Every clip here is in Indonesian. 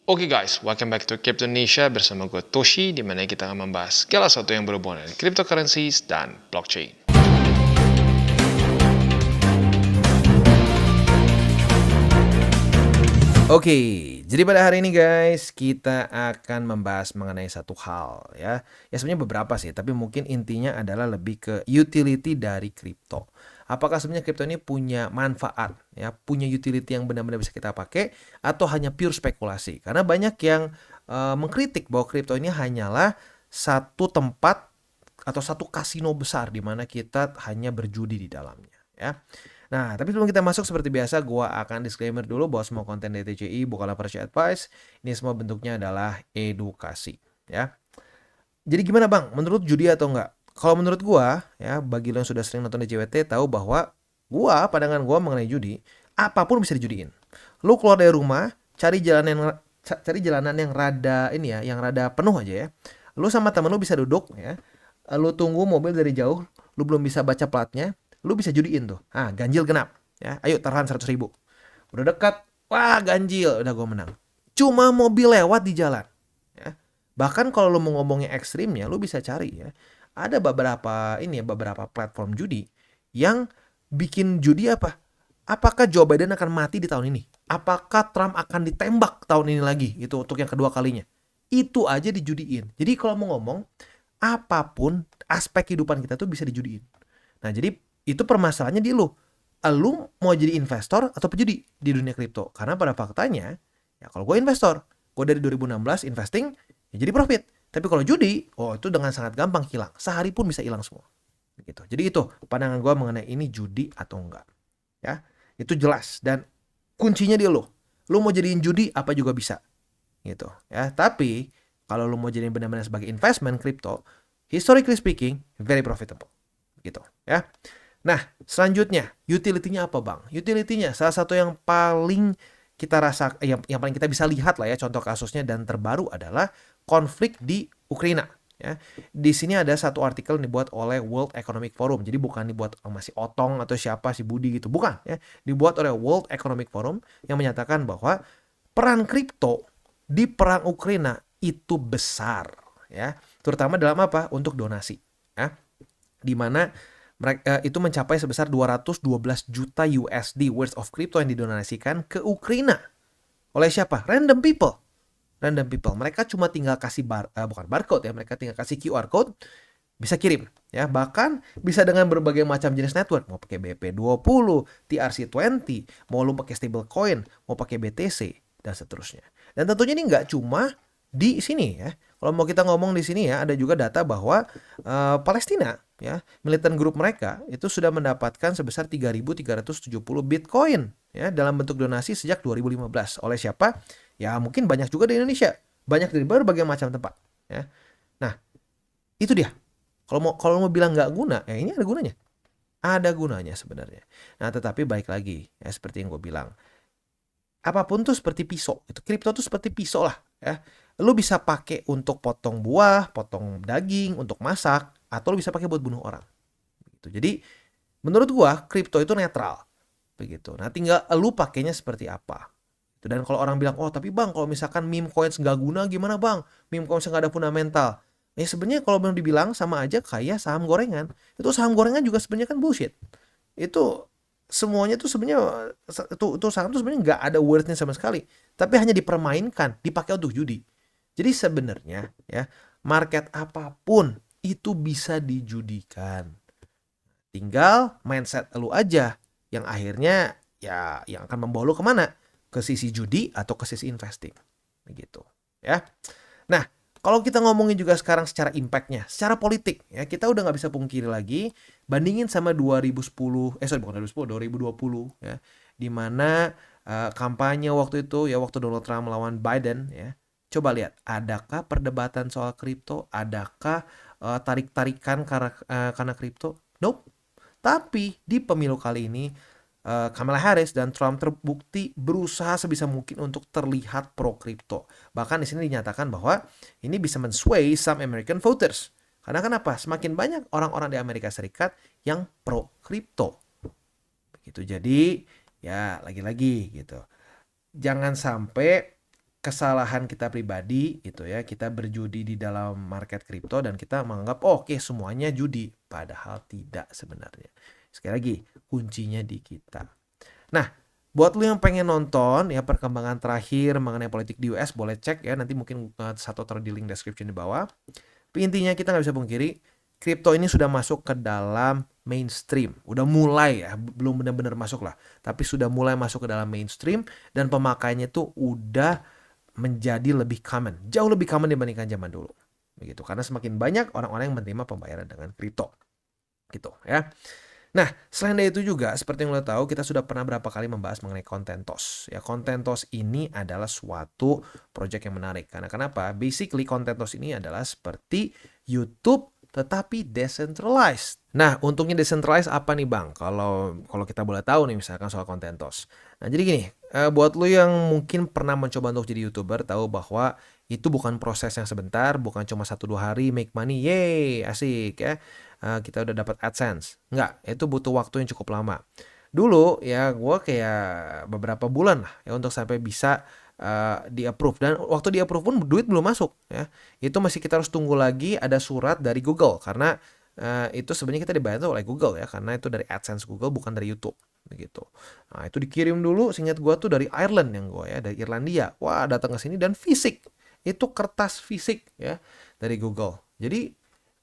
Oke guys, welcome back to Crypto Indonesia bersama gue Toshi, di mana kita akan membahas segala sesuatu yang berhubungan dengan cryptocurrencies dan blockchain. Oke, jadi pada hari ini guys, kita akan membahas mengenai satu hal ya. Ya sebenarnya beberapa sih, tapi mungkin intinya adalah lebih ke utility dari kripto. Apakah sebenarnya kripto ini punya manfaat ya, punya utility yang benar-benar bisa kita pakai atau hanya pure spekulasi? Karena banyak yang mengkritik bahwa kripto ini hanyalah satu tempat atau satu kasino besar di mana kita hanya berjudi di dalamnya ya. Nah, tapi sebelum kita masuk seperti biasa, gua akan disclaimer dulu bahwa semua konten DTCI bukanlah financial advice. Ini semua bentuknya adalah edukasi, ya. Jadi gimana bang? Menurut judi atau enggak? Kalau menurut gua, ya bagi lo yang sudah sering nonton DJWT tahu bahwa pandangan gua mengenai judi, apapun bisa dijudiin. Lo keluar dari rumah, cari jalanan yang rada ini ya, yang rada penuh aja ya. Lo sama temen lo bisa duduk ya. Lo tunggu mobil dari jauh, lo belum bisa baca platnya, lu bisa judiin tuh. Ganjil genap. Ya, ayo taruhan 100.000. Udah dekat, wah ganjil, udah gue menang. Cuma mobil lewat di jalan. Ya. Bahkan kalau lu mau ngomongnya ekstrimnya, lu bisa cari ya. Ada beberapa platform judi yang bikin judi apa? Apakah Joe Biden akan mati di tahun ini? Apakah Trump akan ditembak tahun ini lagi? Itu untuk yang kedua kalinya. Itu aja dijudiin. Jadi kalau mau ngomong, apapun aspek kehidupan kita tuh bisa dijudiin. Nah, jadi itu permasalahannya di lu. Lu mau jadi investor atau pejudi di dunia kripto? Karena pada faktanya, ya kalau gue investor, gue dari 2016 investing, ya jadi profit. Tapi kalau judi, itu dengan sangat gampang hilang. Sehari pun bisa hilang semua. Gitu. Jadi itu pandangan gue mengenai ini judi atau enggak. Ya, itu jelas dan kuncinya di lu. Lu mau jadiin judi apa juga bisa. Gitu. Ya, tapi kalau lu mau jadiin benar-benar sebagai investment kripto, historically speaking, very profitable. Gitu, ya. Nah, selanjutnya, utility-nya apa, Bang? Utility-nya salah satu yang paling kita yang paling kita bisa lihat lah ya, contoh kasusnya dan terbaru adalah konflik di Ukraina. Ya, di sini ada satu artikel yang dibuat oleh World Economic Forum. Jadi bukan dibuat masih Otong atau siapa si Budi gitu, bukan. Ya, dibuat oleh World Economic Forum yang menyatakan bahwa peran kripto di perang Ukraina itu besar. Ya, terutama dalam apa? Untuk donasi. Ya, di mana mereka itu mencapai sebesar 212 juta USD worth of crypto yang didonasikan ke Ukraina. Oleh siapa? Random people. Random people. Mereka cuma tinggal kasih bukan barcode ya, mereka tinggal kasih QR code, bisa kirim ya. Bahkan bisa dengan berbagai macam jenis network, mau pakai BP20, TRC20, mau lu pakai stablecoin, mau pakai BTC dan seterusnya. Dan tentunya ini nggak cuma di sini ya. Kalau mau kita ngomong di sini ya, ada juga data bahwa Palestina ya, militan grup mereka itu sudah mendapatkan sebesar 3.370 Bitcoin ya dalam bentuk donasi sejak 2015. Oleh siapa? Ya mungkin banyak juga di Indonesia, banyak dari berbagai macam tempat ya. Nah, itu dia. Kalau mau bilang nggak guna, ya ini ada gunanya. Ada gunanya sebenarnya. Nah, tetapi baik lagi ya seperti yang gue bilang, apapun tuh seperti pisau. Itu kripto tuh seperti pisau lah ya. Lu bisa pakai untuk potong buah, potong daging, untuk masak, atau lu bisa pakai buat bunuh orang. Gitu. Jadi menurut gua kripto itu netral. Begitu. Nah, tinggal lu pakainya seperti apa. Dan kalau orang bilang, "Oh, tapi Bang, kalau misalkan meme coins nggak guna gimana, Bang? Meme coins nggak ada fundamental." Ya sebenarnya kalau belum dibilang sama aja kayak saham gorengan. Itu saham gorengan juga sebenarnya kan bullshit. Itu semuanya tuh sebenarnya itu saham tuh sebenarnya nggak ada worthnya sama sekali, tapi hanya dipermainkan, dipakai untuk judi. Jadi sebenarnya ya market apapun itu bisa dijudikan. Tinggal mindset lu aja yang akhirnya ya yang akan membawa lu kemana? Ke sisi judi atau ke sisi investing. Begitu. Ya. Nah, kalau kita ngomongin juga sekarang secara impact-nya, secara politik ya kita udah nggak bisa pungkiri lagi bandingin sama 2010, bukan 2010, 2020 ya, di mana kampanye waktu itu ya waktu Donald Trump melawan Biden ya. Coba lihat, adakah perdebatan soal kripto? Adakah tarik-tarikan karena kripto? Nope. Tapi di pemilu kali ini Kamala Harris dan Trump terbukti berusaha sebisa mungkin untuk terlihat pro kripto. Bahkan di sini dinyatakan bahwa ini bisa men-sway some American voters. Karena kenapa? Semakin banyak orang-orang di Amerika Serikat yang pro kripto. Begitu. Jadi ya lagi-lagi gitu. Jangan sampai kesalahan kita pribadi gitu ya, kita berjudi di dalam market kripto dan kita menganggap oh, oke semuanya judi, padahal tidak sebenarnya. Sekali lagi, kuncinya di kita. Nah, buat lu yang pengen nonton ya perkembangan terakhir mengenai politik di US, boleh cek ya, nanti mungkin satu taruh di link description di bawah. Tapi intinya kita nggak bisa pungkiri, kripto ini sudah masuk ke dalam mainstream. Udah mulai ya, belum benar-benar masuk lah. Tapi sudah mulai masuk ke dalam mainstream dan pemakaiannya tuh udah menjadi lebih common. Jauh lebih common dibandingkan zaman dulu. Begitu. Karena semakin banyak orang-orang yang menerima pembayaran dengan kripto. Gitu ya. Nah, selain dari itu juga, seperti yang lo tahu, kita sudah pernah berapa kali membahas mengenai content toss. Ya, content toss ini adalah suatu project yang menarik. Karena kenapa? Basically, content toss ini adalah seperti YouTube tetapi decentralized. Nah, untungnya decentralized apa nih Bang? Kalau kita boleh tahu nih misalkan soal content toss. Nah, jadi gini, buat lo yang mungkin pernah mencoba untuk jadi YouTuber, tahu bahwa itu bukan proses yang sebentar, bukan cuma 1-2 hari make money, yeay, asik ya. Kita udah dapat AdSense. Enggak, itu butuh waktu yang cukup lama. Dulu ya gue kayak beberapa bulan lah ya untuk sampai bisa di-approve. Dan waktu di-approve pun duit belum masuk ya. Itu masih kita harus tunggu lagi ada surat dari Google. Karena itu sebenarnya kita dibayar oleh Google ya. Karena itu dari AdSense Google bukan dari YouTube. Begitu. Nah itu dikirim dulu, seingat gue tuh dari Ireland yang gue ya. Dari Irlandia. Wah datang ke sini dan fisik. Itu kertas fisik ya dari Google. Jadi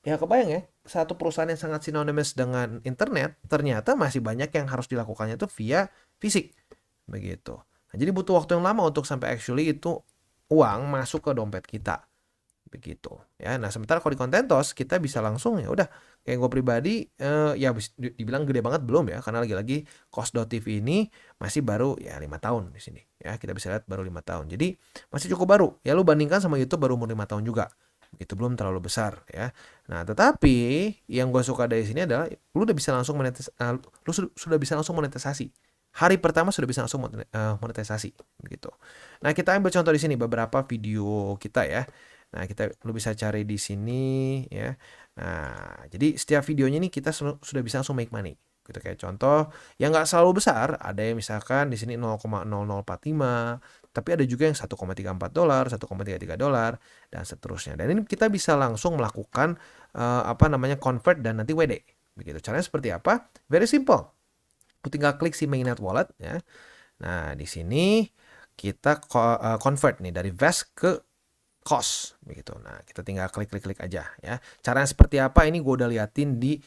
ya kebayang ya, satu perusahaan yang sangat synonymous dengan internet, ternyata masih banyak yang harus dilakukannya itu via fisik. Begitu. Nah, jadi butuh waktu yang lama untuk sampai actually itu uang masuk ke dompet kita. Begitu. Ya, nah sementara kalau di Contentos kita bisa langsung ya udah kayak gue pribadi ya dibilang gede banget belum ya, karena lagi-lagi Cost.tv ini masih baru ya 5 tahun di sini. Ya, kita bisa lihat baru 5 tahun. Jadi masih cukup baru. Ya lu bandingkan sama YouTube baru umur 5 tahun juga. Itu belum terlalu besar ya. Nah, tetapi yang gue suka dari sini adalah lu udah bisa langsung sudah bisa langsung monetisasi. Hari pertama sudah bisa langsung monetisasi gitu. Nah, kita ambil contoh di sini beberapa video kita ya. Nah, lu bisa cari di sini ya. Nah, jadi setiap videonya ini kita sudah bisa langsung make money. Gitu kayak contoh yang nggak selalu besar, ada yang misalkan di sini 0,0045, tapi ada juga yang $1,34, $1,33 dan seterusnya. Dan ini kita bisa langsung melakukan convert dan nanti WD. Begitu. Caranya seperti apa? Very simple. Lu tinggal klik si mainnet wallet ya. Nah, di sini kita convert nih dari VASC ke COS begitu. Nah, kita tinggal klik aja ya. Caranya seperti apa ini gue udah liatin di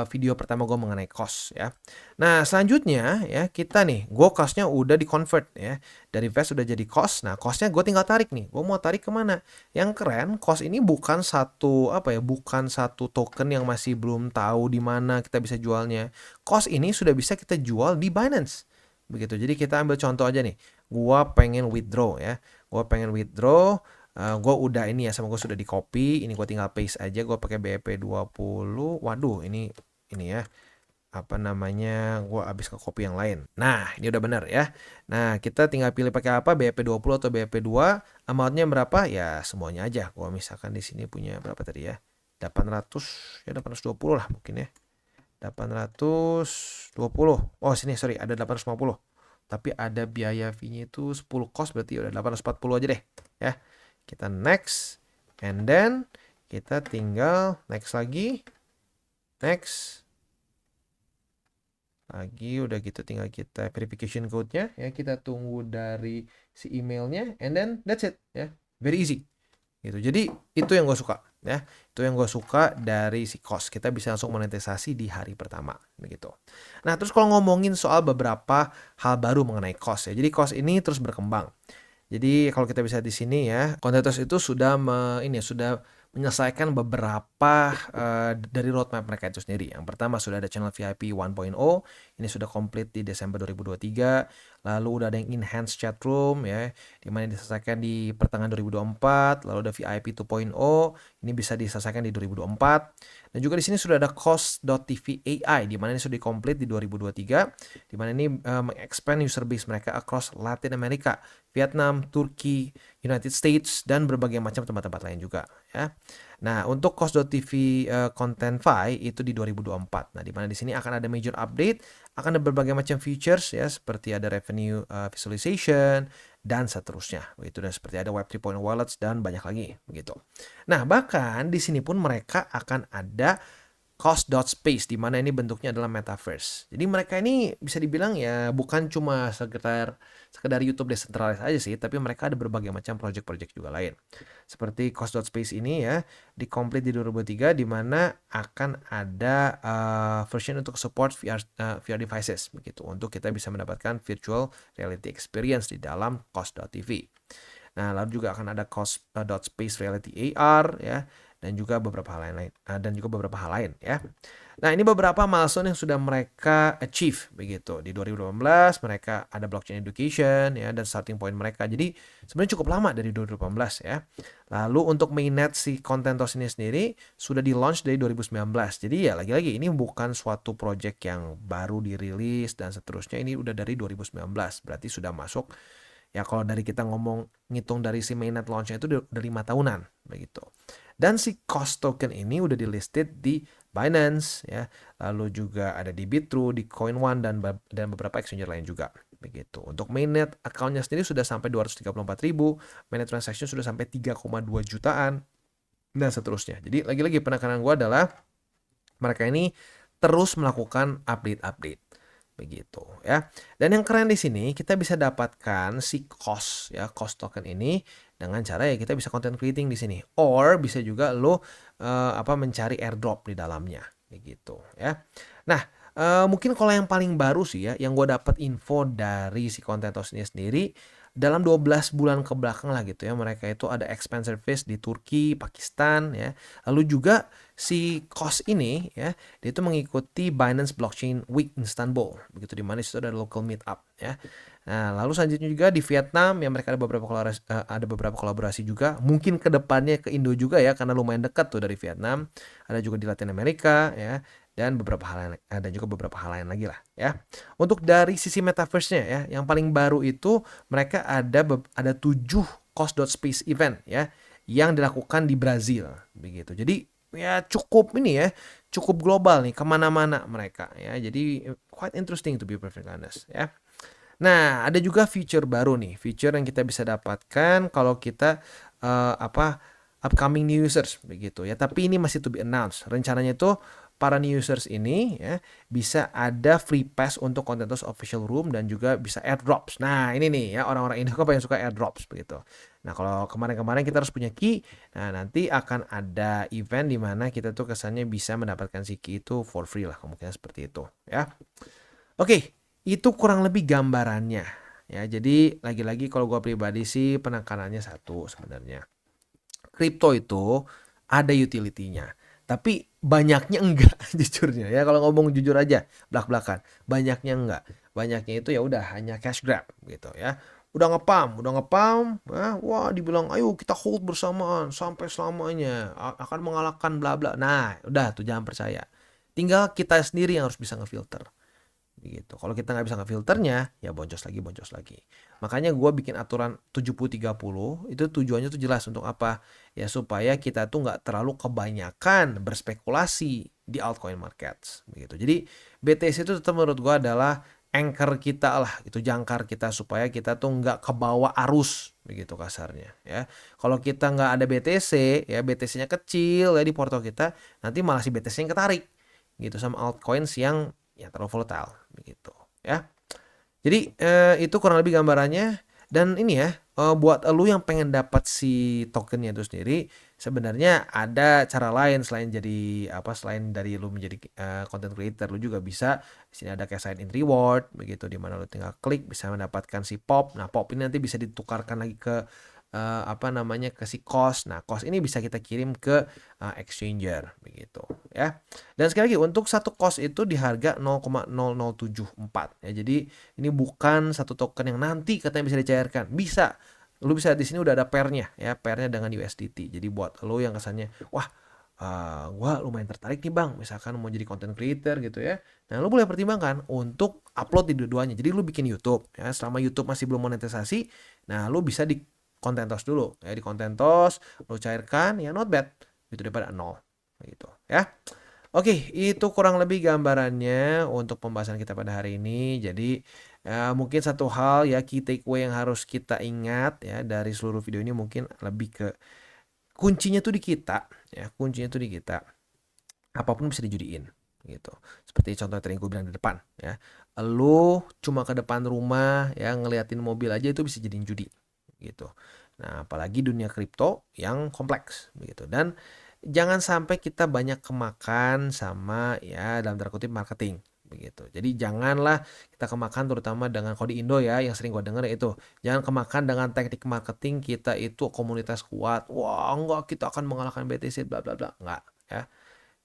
video pertama gue mengenai COS ya. Nah, selanjutnya ya kita nih, gue COS-nya udah di-convert ya. Dari VASC udah jadi COS. Nah, COS-nya gue tinggal tarik nih. Gue mau tarik kemana? Yang keren, COS ini bukan bukan satu token yang masih belum tahu di mana kita bisa jualnya. COS ini sudah bisa kita jual di Binance. Begitu. Jadi kita ambil contoh aja nih. Gue pengen withdraw ya. Gue udah ini ya, sama gue sudah di copy. Ini gue tinggal paste aja. Gue pakai BEP20. Waduh, ini ya. Gue habis ke copy yang lain. Nah, ini udah benar ya. Nah, kita tinggal pilih pakai apa, BEP20 atau BEP2. Amountnya berapa? Ya, semuanya aja. Gue misalkan di sini punya berapa tadi ya? 820 lah mungkin ya. 820. Oh, sini sorry, ada 850. Tapi ada biaya fee-nya itu 10 cost, berarti udah 840 aja deh ya. Kita next, and then kita tinggal next lagi, udah gitu tinggal kita verification code-nya ya, kita tunggu dari si emailnya, and then that's it ya, very easy gitu. Jadi itu yang gue suka ya, itu yang gue suka dari si COS, kita bisa langsung monetisasi di hari pertama begitu. Nah, terus kalau ngomongin soal beberapa hal baru mengenai COS ya, jadi COS ini terus berkembang. Jadi kalau kita bisa di sini ya, Contentos itu sudah menyelesaikan beberapa dari roadmap mereka itu sendiri. Yang pertama sudah ada channel VIP 1.0, ini sudah komplit di Desember 2023. Lalu udah ada yang enhanced chat room ya, di mana diselesaikan di pertengahan 2024. Lalu ada VIP 2.0, ini bisa diselesaikan di 2024. Dan juga di sini sudah ada Cost.tv AI, di mana ini sudah komplit di 2023. Di mana ini mengexpand user base mereka across Latin America Vietnam, Turki, United States, dan berbagai macam tempat-tempat lain juga ya. Nah, untuk Cost.tv Content Fi itu di 2024. Nah, di mana di sini akan ada major update, akan ada berbagai macam features ya, seperti ada revenue visualization dan seterusnya. Begitu, dan seperti ada Web 3.0 wallets dan banyak lagi begitu. Nah, bahkan di sini pun mereka akan ada Cost.space, di mana ini bentuknya adalah metaverse. Jadi mereka ini bisa dibilang ya bukan cuma sekedar YouTube decentralized aja sih, tapi mereka ada berbagai macam project-project juga lain. Seperti Cost.space ini ya, di-complete di 2023, di mana akan ada version untuk support VR devices begitu, untuk kita bisa mendapatkan virtual reality experience di dalam Cost.tv. Nah, lalu juga akan ada Cost.space reality AR ya, dan juga beberapa hal lain ya. Nah, ini beberapa milestone yang sudah mereka achieve begitu. Di 2018 mereka ada blockchain education ya, dan starting point mereka. Jadi sebenarnya cukup lama dari 2018 ya. Lalu untuk mainnet si Contentos ini sendiri sudah di launch dari 2019. Jadi ya lagi-lagi ini bukan suatu project yang baru dirilis dan seterusnya. Ini udah dari 2019. Berarti sudah masuk ya, kalau dari kita ngitung dari si mainnet launch-nya itu udah 5 tahunan begitu. Dan si Cost token ini udah di-listed di Binance ya, lalu juga ada di Bitrue, di Coin1 dan beberapa exchange lain juga begitu. Untuk mainnet account-nya sendiri sudah sampai 234.000, mainnet transaction sudah sampai 3,2 jutaan dan seterusnya. Jadi lagi-lagi penekanan gue adalah mereka ini terus melakukan update begitu ya. Dan yang keren di sini kita bisa dapatkan si cost token ini dengan cara ya kita bisa content creating di sini, or bisa juga lo mencari airdrop di dalamnya begitu ya. Nah, mungkin kalau yang paling baru sih ya, yang gue dapat info dari si Contentos ini sendiri, dalam 12 bulan ke belakang lah gitu ya, mereka itu ada expand service di Turki, Pakistan ya. Lalu juga si Cost ini ya, dia itu mengikuti Binance Blockchain Week in Istanbul begitu, di mana itu ada local meetup ya. Nah, lalu selanjutnya juga di Vietnam ya, mereka ada beberapa kolaborasi juga. Mungkin ke depannya ke Indo juga ya, karena lumayan dekat tuh dari Vietnam. Ada juga di Latin Amerika ya, dan beberapa hal lain lagi lah ya. Untuk dari sisi metaverse-nya ya, yang paling baru itu mereka ada 7 Cost.space event ya, yang dilakukan di Brazil begitu. Jadi ya cukup global nih, kemana-mana mereka ya. Jadi quite interesting to be perfectly honest ya. Nah, ada juga feature baru nih, feature yang kita bisa dapatkan kalau kita upcoming new users begitu ya. Tapi ini masih to be announced. Rencananya itu para new users ini ya bisa ada free pass untuk Contentos official room dan juga bisa airdrops. Nah, ini nih ya, orang-orang Indo yang suka airdrops begitu. Nah, kalau kemarin-kemarin kita harus punya key. Nah, nanti akan ada event di mana kita tuh kesannya bisa mendapatkan si key itu for free lah, kemungkinan seperti itu ya. Oke, itu kurang lebih gambarannya ya. Jadi lagi-lagi kalau gue pribadi sih penekanannya satu sebenarnya. Kripto itu ada utility-nya, tapi banyaknya enggak jujurnya ya. Kalau ngomong jujur aja, belak-belakan, banyaknya enggak. Banyaknya itu ya udah hanya cash grab gitu ya. Udah ngepam, wah dibilang ayo kita hold bersamaan sampai selamanya, akan mengalahkan bla bla. Nah, udah tuh jangan percaya. Tinggal kita sendiri yang harus bisa ngefilter. Gitu. Kalau kita nggak bisa ngefilternya, ya boncos lagi. Makanya gue bikin aturan 70-30, itu tujuannya tuh jelas untuk apa? Ya supaya kita tuh nggak terlalu kebanyakan berspekulasi di altcoin markets. Begitu. Jadi BTC itu tetap menurut gue adalah anchor kita lah, itu jangkar kita, supaya kita tuh nggak kebawa arus begitu kasarnya ya. Kalau kita nggak ada BTC ya, BTC-nya kecil ya di porto kita, nanti malah si BTC yang ketarik gitu sama altcoins yang terlalu volatile begitu ya. Jadi itu kurang lebih gambarannya. Dan ini ya, buat lu yang pengen dapat si tokennya itu sendiri, sebenarnya ada cara lain selain dari lu menjadi content creator. Lu juga bisa di sini ada kayak sign in reward begitu, di mana lu tinggal klik bisa mendapatkan si pop. Nah, pop ini nanti bisa ditukarkan lagi ke ke si cost. Nah, cost ini bisa kita kirim ke exchanger begitu ya. Dan sekali lagi, untuk satu cost itu di harga 0,0074 ya. Jadi ini bukan satu token yang nanti katanya bisa dicairkan. Lu bisa di sini udah ada pairnya ya, pairnya dengan USDT. Jadi buat lu yang kesannya wah Gua lumayan tertarik nih bang, misalkan mau jadi content creator gitu ya. Nah, lu boleh pertimbangkan untuk upload di dua-duanya. Jadi lu bikin YouTube ya, selama YouTube masih belum monetisasi, nah lu bisa di konten tos dulu ya, di konten tos lu cairkan ya, not bad gitu daripada nol gitu ya. Oke, itu kurang lebih gambarannya untuk pembahasan kita pada hari ini. Jadi mungkin satu hal ya, key takeaway yang harus kita ingat ya dari seluruh video ini mungkin lebih ke kuncinya tuh di kita ya, kuncinya tuh di kita. Apapun bisa dijudiin gitu. Seperti contoh tadi yang gue bilang di depan ya. Lu cuma ke depan rumah ya ngeliatin mobil aja itu bisa jadiin judi gitu. Nah, apalagi dunia kripto yang kompleks begitu. Dan jangan sampai kita banyak kemakan sama ya dalam tanda kutip marketing begitu. Jadi janganlah kita kemakan terutama dengan kode Indo ya yang sering gue denger itu. Jangan kemakan dengan teknik marketing kita itu komunitas kuat. Wah, enggak kita akan mengalahkan BTC bla bla bla. Enggak ya.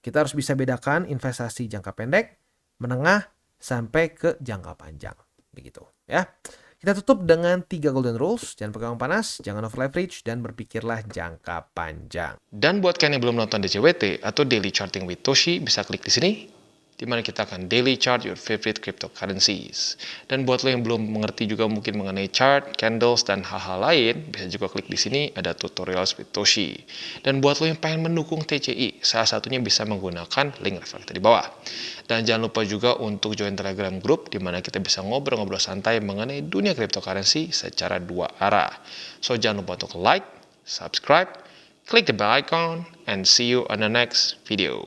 Kita harus bisa bedakan investasi jangka pendek, menengah, sampai ke jangka panjang. Begitu ya. Kita tutup dengan 3 golden rules. Jangan pegang panas, jangan over leverage, dan berpikirlah jangka panjang. Dan buat kalian yang belum nonton DCWT atau Daily Charting with Toshi, bisa klik di sini, di mana kita akan daily chart your favorite cryptocurrencies. Dan buat lo yang belum mengerti juga mungkin mengenai chart, candles, dan hal-hal lain, bisa juga klik di sini, ada tutorials with Toshi. Dan buat lo yang pengen mendukung TCI, salah satunya bisa menggunakan link reflektor di bawah. Dan jangan lupa juga untuk join Telegram group, di mana kita bisa ngobrol-ngobrol santai mengenai dunia cryptocurrency secara 2 arah. So jangan lupa untuk like, subscribe, click the bell icon, and see you on the next video.